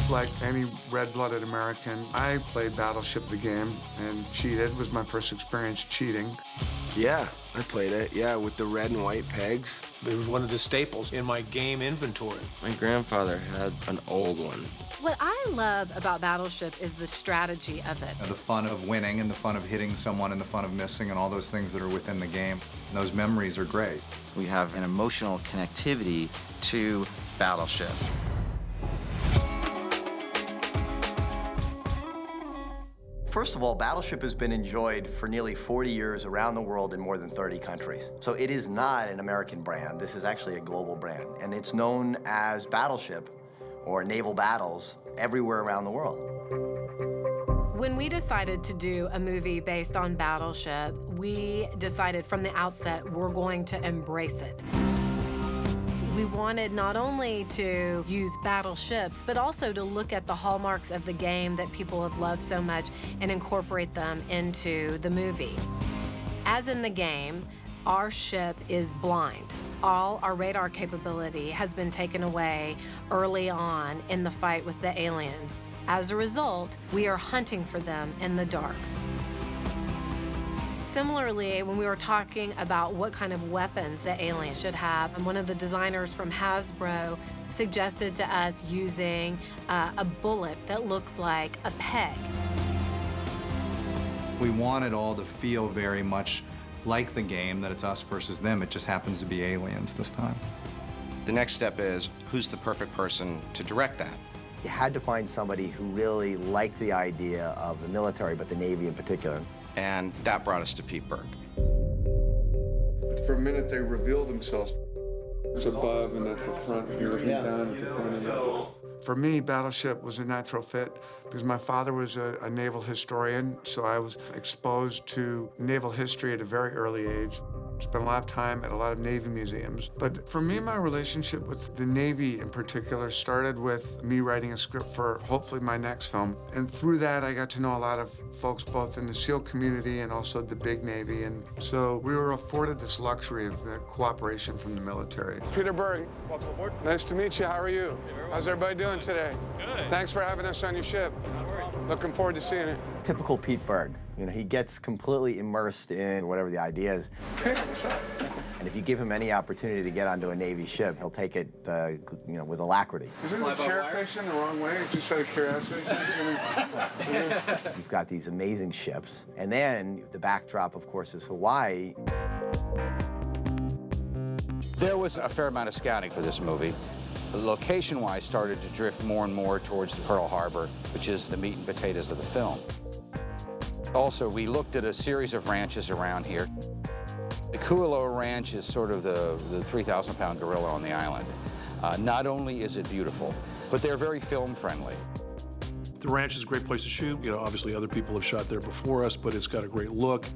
Like any red-blooded American, I played Battleship the game and cheated. It was my first experience cheating. Yeah, I played it, yeah, with the red and white pegs. It was one of the staples in my game inventory. My grandfather had an old one. What I love about Battleship is the strategy of it. The fun of winning and the fun of hitting someone and the fun of missing and all those things that are within the game. And those memories are great. We have an emotional connectivity to Battleship. First of all, Battleship has been enjoyed for nearly 40 years around the world in more than 30 countries. So it is not an American brand. This is actually a global brand. And it's known as Battleship or naval battles everywhere around the world. When we decided to do a movie based on Battleship, we decided from the outset we're going to embrace it. We wanted not only to use battleships, but also to look at the hallmarks of the game that people have loved so much and incorporate them into the movie. As in the game, our ship is blind. All our radar capability has been taken away early on in the fight with the aliens. As a result, we are hunting for them in the dark. Similarly, when we were talking about what kind of weapons the aliens should have, and one of the designers from Hasbro suggested to us using a bullet that looks like a peg. We want it all to feel very much like the game, that it's us versus them. It just happens to be aliens this time. The next step is, who's the perfect person to direct that? You had to find somebody who really liked the idea of the military, but the Navy in particular. And that brought us to Pete Berg. For a minute, they reveal themselves. It's above, and that's the front. You're looking down at the front of it. For me, Battleship was a natural fit because my father was a naval historian, so I was exposed to naval history at a very early age. Spent a lot of time at a lot of Navy museums. But for me, my relationship with the Navy in particular started with me writing a script for hopefully my next film. And through that, I got to know a lot of folks both in the SEAL community and also the big Navy. And so we were afforded this luxury of the cooperation from the military. Peter Berg, welcome aboard. Nice to meet you. How are you? How's everybody doing today? Good. Thanks for having us on your ship. No worries. Looking forward to seeing it. Typical Pete Berg. You know, he gets completely immersed in whatever the idea is. And if you give him any opportunity to get onto a Navy ship, he'll take it, you know, with alacrity. Isn't the chair facing the wrong way? Just out of curiosity. You've got these amazing ships. And then the backdrop, of course, is Hawaii. There was a fair amount of scouting for this movie. Location-wise, started to drift more and more towards Pearl Harbor, which is the meat and potatoes of the film. Also, we looked at a series of ranches around here. The Kualoa Ranch is sort of the 3,000-pound gorilla on the island. Not only is it beautiful, but they're very film-friendly. The ranch is a great place to shoot. You know, obviously other people have shot there before us, but it's got a great look.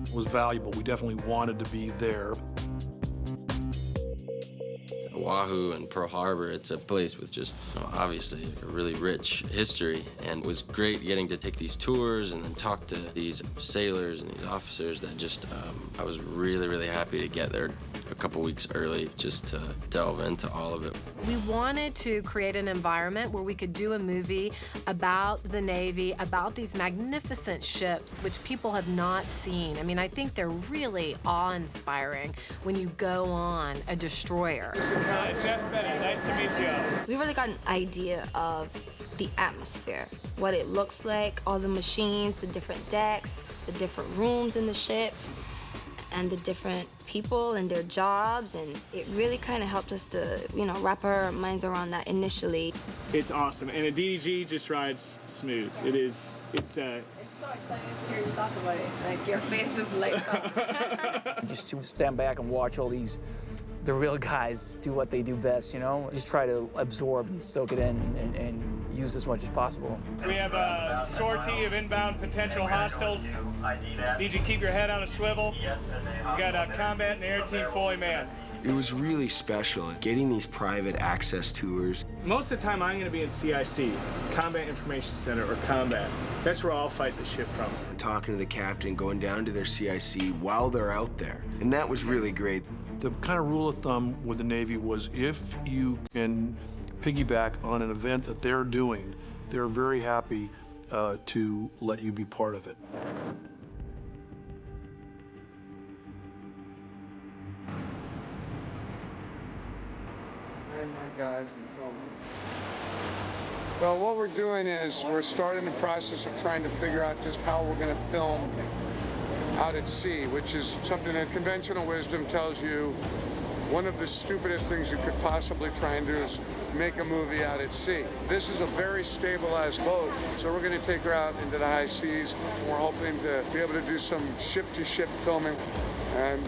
It was valuable. We definitely wanted to be there. Oahu and Pearl Harbor, it's a place with just, you know, obviously a really rich history, and it was great getting to take these tours and then talk to these sailors and these officers that just, I was really, really happy to get there a couple weeks early just to delve into all of it. We wanted to create an environment where we could do a movie about the Navy, about these magnificent ships, which people have not seen. I mean, I think they're really awe-inspiring when you go on a destroyer. Jeff Benny, nice to meet you. We really got an idea of the atmosphere, what it looks like, all the machines, the different decks, the different rooms in the ship, and the different people and their jobs, and it really kind of helped us to, you know, wrap our minds around that initially. It's awesome, and a DDG just rides smooth. It's so exciting to hear you talk about it. Like, your face just lights up. Just to stand back and watch all the real guys do what they do best, you know? Just try to absorb and soak it in and use as much as possible. We have a sortie of inbound potential hostiles. Need you to keep your head on a swivel. We got a combat and air team fully manned. It was really special, getting these private access tours. Most of the time, I'm going to be in CIC, Combat Information Center, or Combat. That's where I'll fight the ship from. Talking to the captain, going down to their CIC while they're out there. And that was really great. The kind of rule of thumb with the Navy was if you can piggyback on an event that they're doing, they're very happy to let you be part of it. And my guys and filming. Well, what we're doing is we're starting the process of trying to figure out just how we're going to film out at sea, which is something that conventional wisdom tells you one of the stupidest things you could possibly try and do is make a movie out at sea. This is a very stabilized boat, so we're going to take her out into the high seas. We're hoping to be able to do some ship-to-ship filming. And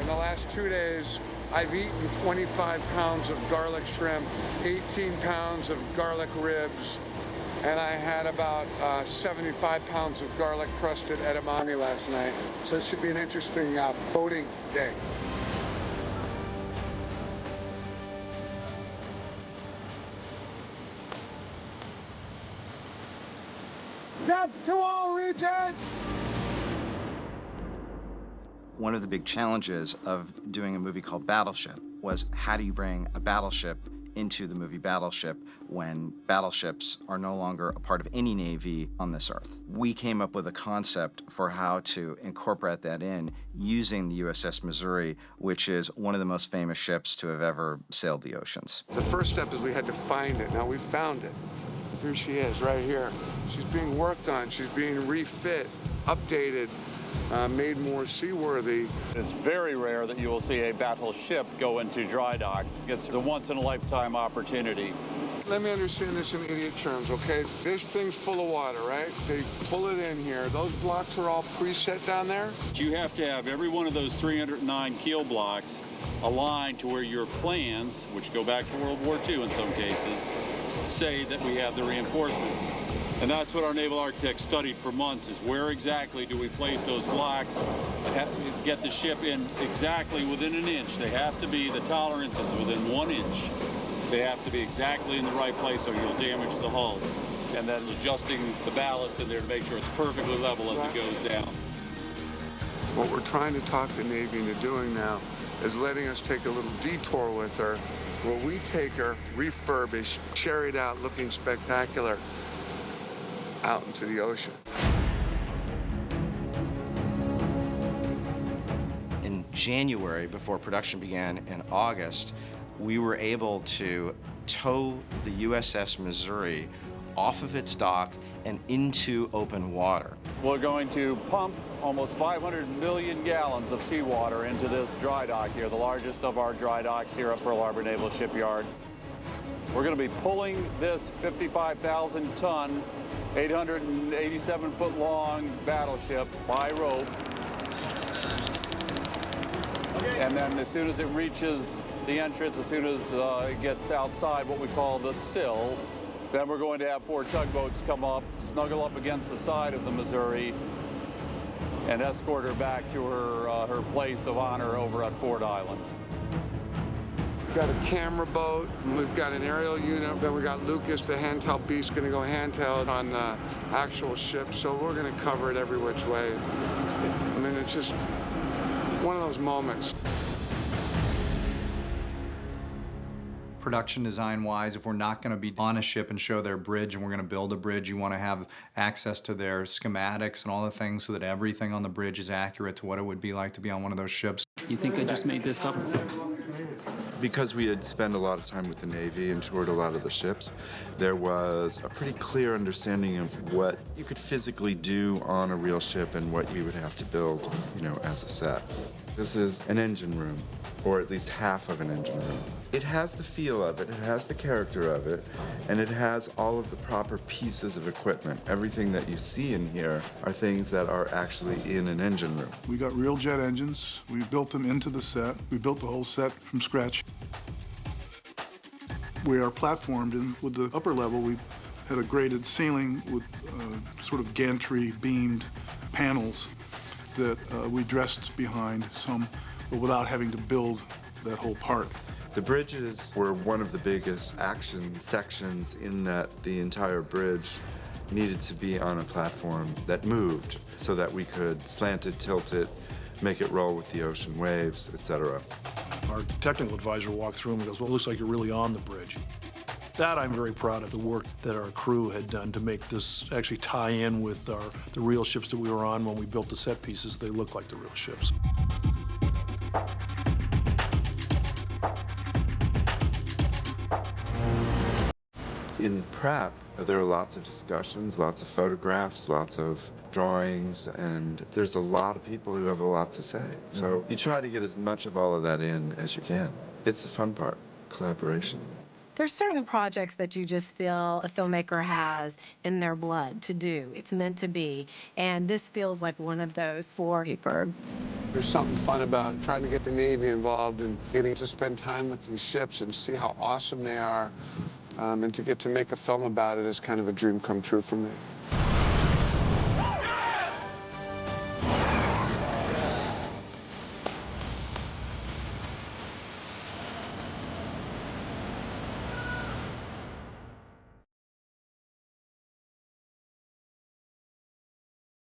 in the last 2 days, I've eaten 25 pounds of garlic shrimp, 18 pounds of garlic ribs, and I had about 75 pounds of garlic-crusted edamame last night. So this should be an interesting boating day. That's to all regions! One of the big challenges of doing a movie called Battleship was how do you bring a battleship into the movie Battleship when battleships are no longer a part of any navy on this earth. We came up with a concept for how to incorporate that in using the USS Missouri, which is one of the most famous ships to have ever sailed the oceans. The first step is we had to find it. Now we found it. Here she is, right here. She's being worked on. She's being refit, updated, made more seaworthy. It's very rare that you will see a battleship go into dry dock. It's a once-in-a-lifetime opportunity. Let me understand this in idiot terms, okay? This thing's full of water, right? They pull it in here. Those blocks are all preset down there? You have to have every one of those 309 keel blocks aligned to where your plans, which go back to World War II in some cases, say that we have the reinforcement. And that's what our naval architects studied for months, is where exactly do we place those blocks and get the ship in exactly within an inch. They have to be, the tolerances within 1 inch. They have to be exactly in the right place or you'll damage the hull. And then adjusting the ballast in there to make sure it's perfectly level as it goes down. What we're trying to talk the Navy into doing now is letting us take a little detour with her, where we take her, refurbished, sherried out, looking spectacular, out into the ocean. In January, before production began in August, we were able to tow the USS Missouri off of its dock and into open water. We're going to pump almost 500 million gallons of seawater into this dry dock here, the largest of our dry docks here at Pearl Harbor Naval Shipyard. We're going to be pulling this 55,000-ton, 887-foot-long battleship by rope. And then as soon as it reaches the entrance, as soon as it gets outside what we call the sill, then we're going to have 4 tugboats come up, snuggle up against the side of the Missouri, and escort her back to her place of honor over at Ford Island. We've got a camera boat, and we've got an aerial unit, then we got Lucas, the handheld beast, gonna go handheld on the actual ship, so we're gonna cover it every which way. I mean, it's just one of those moments. Production design-wise, if we're not going to be on a ship and show their bridge and we're going to build a bridge, you want to have access to their schematics and all the things so that everything on the bridge is accurate to what it would be like to be on one of those ships. You think I just made this up? Because we had spent a lot of time with the Navy and toured a lot of the ships, there was a pretty clear understanding of what you could physically do on a real ship and what you would have to build, you know, as a set. This is an engine room, or at least half of an engine room. It has the feel of it has the character of it, and it has all of the proper pieces of equipment. Everything that you see in here are things that are actually in an engine room. We got real jet engines. We built them into the set. We built the whole set from scratch. We are platformed, and with the upper level, we had a graded ceiling with sort of gantry beamed panels that we dressed behind some, but without having to build that whole part. The bridges were one of the biggest action sections in that the entire bridge needed to be on a platform that moved so that we could slant it, tilt it, make it roll with the ocean waves, etc. Our technical advisor walked through and goes, well, it looks like you're really on the bridge. That I'm very proud of the work that our crew had done to make this actually tie in with the real ships that we were on when we built the set pieces. They look like the real ships. In prep, there are lots of discussions, lots of photographs, lots of drawings, and there's a lot of people who have a lot to say. So you try to get as much of all of that in as you can. It's the fun part, collaboration. There's certain projects that you just feel a filmmaker has in their blood to do. It's meant to be. And this feels like one of those for Hepburn. There's something fun about trying to get the Navy involved and getting to spend time with these ships and see how awesome they are. And to get to make a film about it is kind of a dream come true for me.